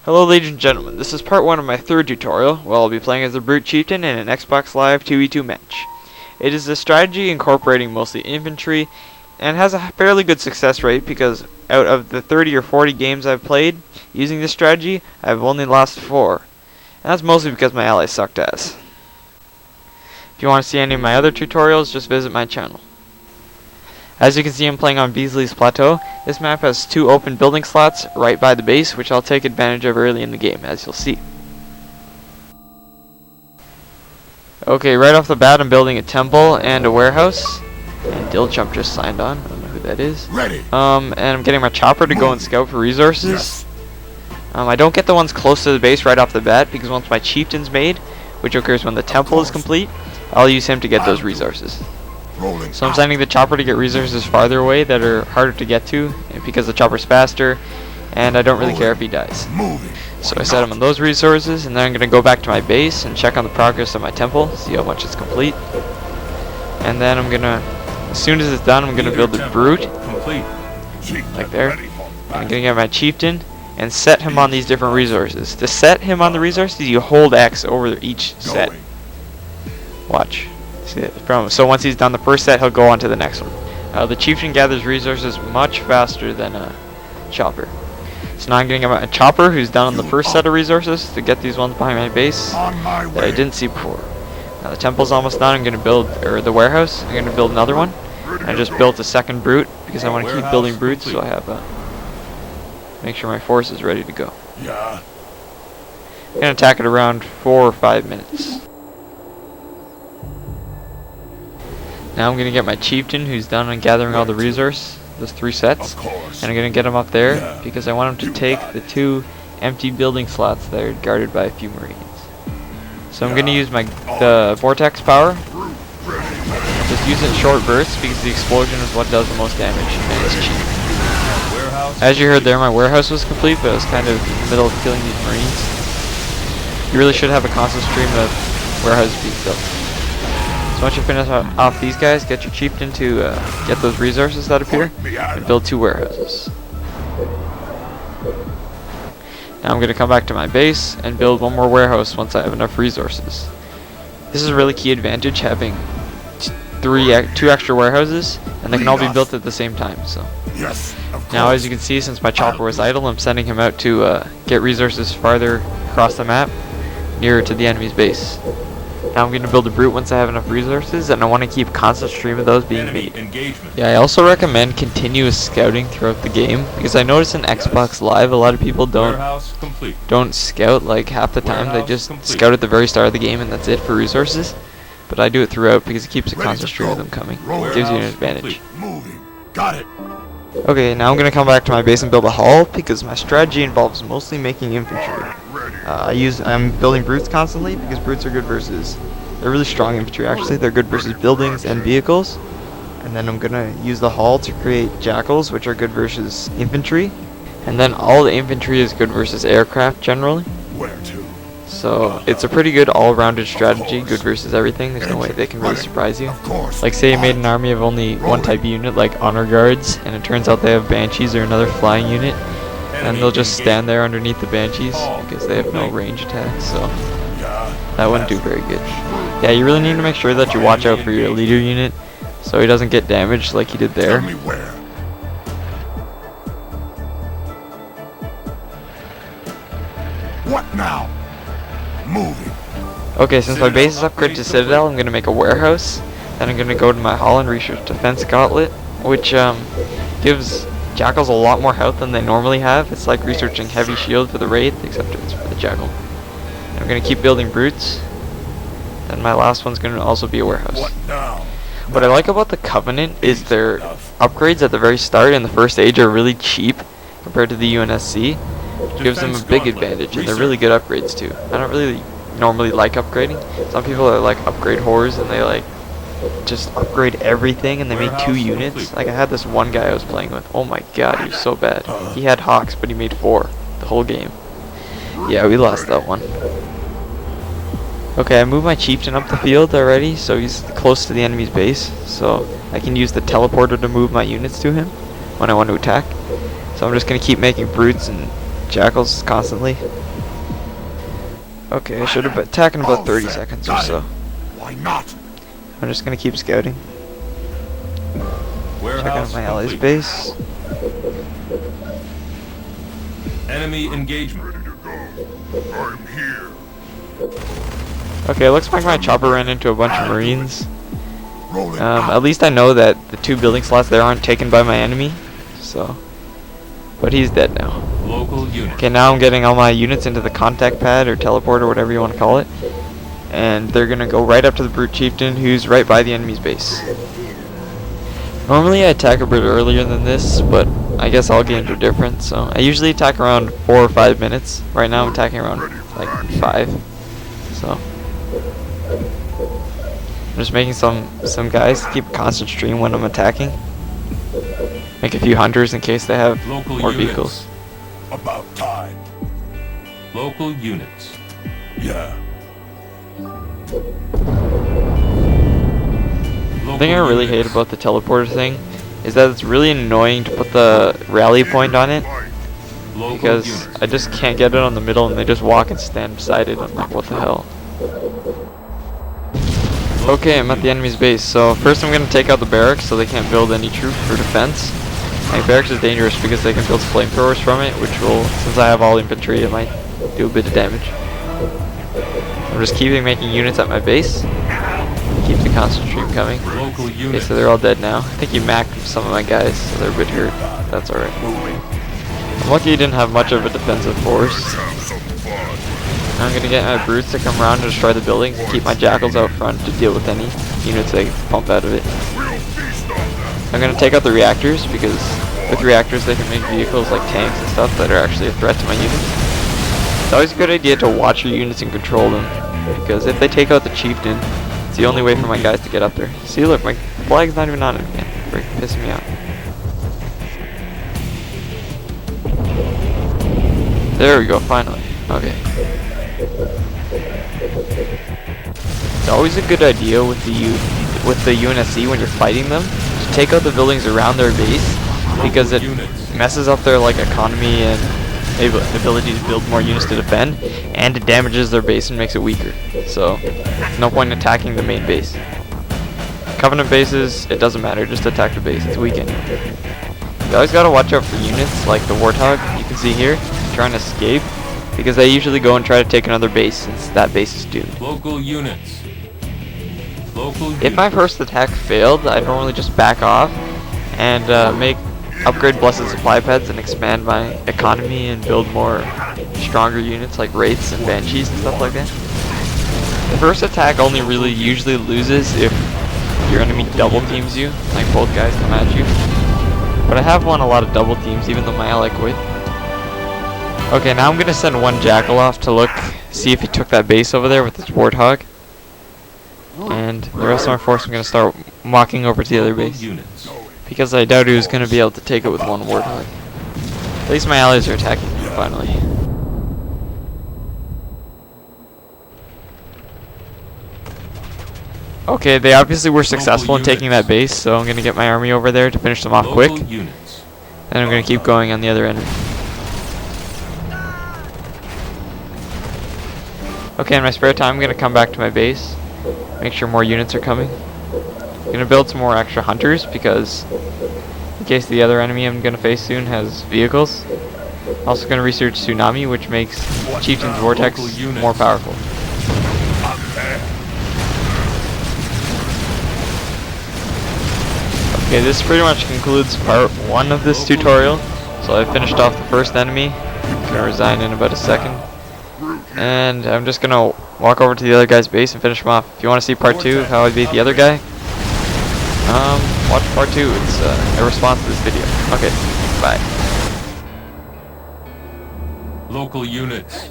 Hello ladies and gentlemen, this is part 1 of my third tutorial, where I'll be playing as a Brute Chieftain in an Xbox Live 2v2 match. It is a strategy incorporating mostly infantry, and has a fairly good success rate because out of the 30 or 40 games I've played using this strategy, I've only lost 4. And that's mostly because my allies sucked ass. If you want to see any of my other tutorials, just visit my channel. As you can see, I'm playing on Beasley's Plateau. This map has 2 open building slots right by the base, which I'll take advantage of early in the game, as you'll see. Okay, right off the bat, I'm building a temple and a warehouse. And Dilchump just signed on. I don't know who that is. Ready. And I'm getting my chopper to go and scout for resources. Yes. I don't get the ones close to the base right off the bat, because once my chieftain's made, which occurs when the temple is complete, I'll use him to get those resources. So I'm sending the chopper to get resources farther away that are harder to get to, because the chopper's faster, and I don't really care if he dies. So I set him on those resources, and then I'm going to go back to my base and check on the progress of my temple, see how much it's complete. And then I'm going to, as soon as it's done, I'm going to build the Brute, like there. I'm going to get my Chieftain, and set him on these different resources. To set him on the resources, you hold X over each set. Watch. So once he's done the first set, he'll go on to the next one. The Chieftain gathers resources much faster than a Chopper. So now I'm going to get a Chopper who's done on the first set of resources to get these ones behind my base that I didn't see before. Now the temple's almost done. I'm going to build, or the warehouse, I'm going to build another one. I just built a second Brute because I want to keep building Brutes, so I have make sure my force is ready to go. Yeah. I'm going to attack it around 4 or 5 minutes. Now I'm going to get my Chieftain who's done on gathering all the resource, those 3 sets, and I'm going to get him up there because I want him to take the 2 empty building slots that are guarded by a few Marines. So I'm going to use the Vortex power, just use it in short bursts because the explosion is what does the most damage and it's cheap. As you heard there, my warehouse was complete, but I was kind of in the middle of killing these Marines. You really should have a constant stream of warehouses being built. So once you finish off these guys, get your Chieftain to get those resources that appear, and build 2 warehouses. Now I'm going to come back to my base and build 1 more warehouse once I have enough resources. This is a really key advantage, having 2 extra warehouses, and they can all be built at the same time. So now, as you can see, since my chopper was idle, I'm sending him out to get resources farther across the map, nearer to the enemy's base. Now I'm going to build a Brute once I have enough resources, and I want to keep constant stream of those being made. Yeah, I also recommend continuous scouting throughout the game, because I notice in Xbox Live a lot of people don't scout like half the time. They just scout at the very start of the game and that's it for resources. But I do it throughout because it keeps a constant stream of them coming. It gives you an advantage. Got it. Okay, now I'm going to come back to my base and build a hall, because my strategy involves mostly making infantry. I'm building Brutes constantly because Brutes are good versus, they're really strong infantry actually, they're good versus buildings and vehicles. And then I'm going to use the hall to create jackals, which are good versus infantry. And then all the infantry is good versus aircraft generally. Where to? So it's a pretty good all-rounded strategy, good versus everything. There's no way they can really surprise you. Like say you made an army of only one type of unit, like honor guards, and it turns out they have banshees or another flying unit, and they'll just stand there underneath the banshees because they have no range attacks, so that wouldn't do very good. Yeah, you really need to make sure that you watch out for your leader unit so he doesn't get damaged like he did there. Tell me where. What now? Moving. Okay, since my base is upgraded to Citadel, I'm going to make a warehouse. Then I'm going to go to my hall and research Defense Gauntlet, which gives Jackals a lot more health than they normally have. It's like researching Heavy Shield for the Wraith, except it's for the Jackal. I'm going to keep building Brutes. Then my last one's going to also be a warehouse. What now? What I like about the Covenant is their upgrades at the very start in the first age are really cheap compared to the UNSC. It gives them a big advantage, and they're really good upgrades too. I don't really normally like upgrading. Some people are like upgrade whores, and they like just upgrade everything, and they make 2 units. Like I had this one guy I was playing with. Oh my god, he was so bad. He had Hawks, but he made 4 the whole game. Yeah, we lost that one. Okay, I moved my Chieftain up the field already, so he's close to the enemy's base. So I can use the teleporter to move my units to him when I want to attack. So I'm just going to keep making Brutes and jackals constantly. Okay, I should have been attacking about 30 seconds or so. Why not? I'm just gonna keep scouting. Check out Warehouse my allies' complete. base. Enemy engagement. Ready to go. I'm here. Okay, it looks like my chopper ran into a bunch of marines. Rolling out. At least I know that the 2 building slots there aren't taken by my enemy. So, but he's dead now. Local unit. Okay, now I'm getting all my units into the contact pad or teleport or whatever you want to call it. And they're gonna go right up to the brute chieftain who's right by the enemy's base. Normally I attack a bit earlier than this, but I guess all games are different, so I usually attack around 4 or 5 minutes. Right now I'm attacking around like 5. So I'm just making some guys keep a constant stream when I'm attacking. Make a few hunters in case they have Local more units. vehicles. About time. Local units. Yeah. The thing I really hate about the teleporter thing is that it's really annoying to put the rally point on it, because I just can't get it on the middle and they just walk and stand beside it. I'm like, what the hell? Okay, I'm at the enemy's base, so first I'm going to take out the barracks so they can't build any troops for defense. My barracks is dangerous because they can build flamethrowers from it, which will, since I have all infantry, it might do a bit of damage. I'm just keeping making units at my base. Keep the constant stream coming. Local Okay, units. so they're all dead now. I think you maxed some of my guys, so they're a bit hurt. That's alright. I'm lucky you didn't have much of a defensive force. I'm gonna get my brutes to come around to destroy the buildings and keep my jackals out front to deal with any units they pump out of it. I'm gonna take out the reactors because with reactors they can make vehicles like tanks and stuff that are actually a threat to my units. It's always a good idea to watch your units and control them, because if they take out the chieftain, it's the only way for my guys to get up there. See, look, my flag's not even on it again. Freaking pissing me off. There we go, finally. Okay. It's always a good idea with the UNSC when you're fighting them to take out the buildings around their base, because it messes up their like economy and ability to build more units to defend, and it damages their base and makes it weaker. So no point in attacking the main base. Covenant bases, it doesn't matter, just attack the base, it's weak anyway. You always gotta watch out for units like the Warthog, you can see here, trying to escape, because they usually go and try to take another base since that base is doomed. Local units. Local If my first attack failed, I'd normally just back off and upgrade blessed supply pads and expand my economy and build more stronger units like wraiths and banshees and stuff like that. The first attack only really usually loses if your enemy double teams you, like both guys come at you. But I have won a lot of double teams even though my ally quit. Okay, now I'm gonna send one jackal off to look, see if he took that base over there with his warthog. And the rest of my force I'm gonna start walking over to the other base, units. because I doubt he was gonna be able to take it with one warthog. At least my allies are attacking me finally. Okay, they obviously were successful in taking that base, so I'm gonna get my army over there to finish them off quick. Local units. And I'm gonna keep going on the other enemy. Okay, in my spare time I'm gonna come back to my base, make sure more units are coming. I'm gonna build some more extra hunters because in case the other enemy I'm gonna face soon has vehicles. Also gonna research Tsunami, which makes Chieftain's Vortex more powerful. Okay, this pretty much concludes part 1 of this tutorial. So I finished off the first enemy. I'm gonna resign in about a second. And I'm just gonna walk over to the other guy's base and finish him off. If you want to see part 2 of how I beat the other guy, watch part 2. It's a response to this video. Okay, bye. Local units.